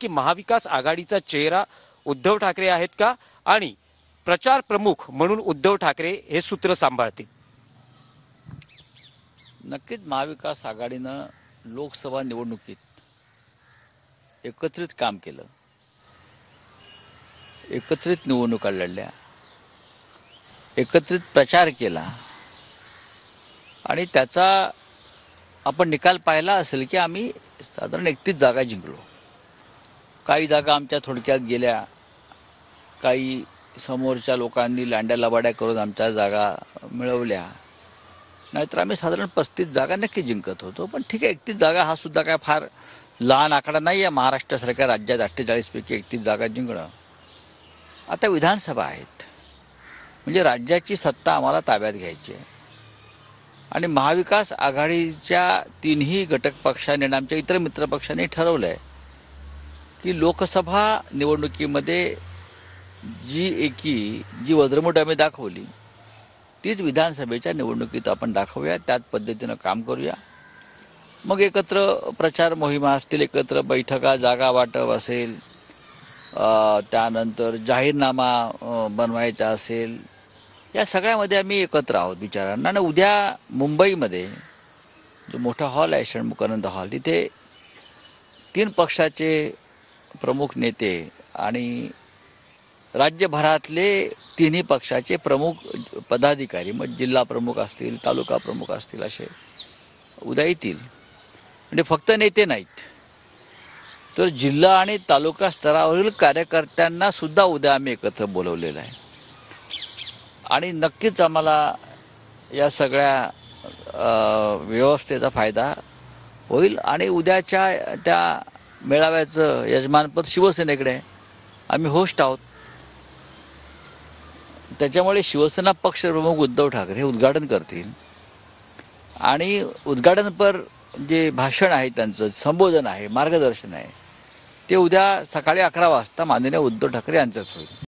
की महाविकास आघाडीचा चेहरा उद्धव ठाकरे आहेत का आणि प्रचार प्रमुख म्हणून उद्धव ठाकरे हे सूत्र सांभाळतील? नक्कीच महाविकास आघाडीनं लोकसभा निवडणुकीत एकत्रित काम केलं, एकत्रित निवडणुका लढल्या, एकत्रित प्रचार केला आणि त्याचा आपण निकाल पाहिला असेल की आम्ही साधारण 31 जागा जिंकलो. काही जागा आमच्या थोडक्यात गेल्या, काही समोरच्या लोकांनी लांड्या लबाड्या करून आमच्या जागा मिळवल्या. नाहीतर आम्ही साधारण 35 जागा नक्की जिंकत होतो. पण ठीक आहे, 31 जागा हा सुद्धा काय फार लहान आकडा नाही आहे. महाराष्ट्रासारख्या राज्यात 48 पैकी 31 जागा जिंकणं. आता विधानसभा आहेत, म्हणजे राज्याची सत्ता आम्हाला ताब्यात घ्यायची आहे आणि महाविकास आघाडीच्या तिन्ही घटक पक्षांनी आणि आमच्या इतर मित्रपक्षांनी ठरवलं आहे की लोकसभा निवडणुकीमध्ये जी वज्रमूठ आम्ही दाखवली तीच विधानसभेच्या निवडणुकीत आपण दाखवूया, त्याच पद्धतीनं काम करूया. मग एकत्र प्रचार मोहिमा असतील, एकत्र बैठका, जागा वाटप असेल, त्यानंतर जाहीरनामा बनवायचा असेल, या सगळ्यामध्ये आम्ही एकत्र आहोत विचारांना. आणि उद्या मुंबईमध्ये जो मोठा हॉल आहे, षण्मुखानंद हॉल, तिथे 3 पक्षाचे प्रमुख नेते आणि राज्यभरातले तिन्ही पक्षाचे प्रमुख पदाधिकारी, मग जिल्हा प्रमुख असतील, तालुका प्रमुख असतील, असे उद्या येतील. म्हणजे फक्त नेते नाहीत, तर जिल्हा आणि तालुका स्तरावरील कार्यकर्त्यांना सुद्धा उद्या आम्ही एकत्र बोलवलेलं आहे. आणि नक्कीच आम्हाला या सगळ्या व्यवस्थेचा फायदा होईल. आणि उद्याच्या त्या मेळाव्याचं यजमानपद शिवसेनेकडे आहे, आम्ही होस्ट आहोत. त्याच्यामुळे शिवसेना पक्षप्रमुख उद्धव ठाकरे हे उद्घाटन करतील आणि उद्घाटनपर जे भाषण आहे, त्यांचं संबोधन आहे, मार्गदर्शन आहे, ते उद्या सकाळी 11 वाजता माननीय उद्धव ठाकरे यांचंच होईल.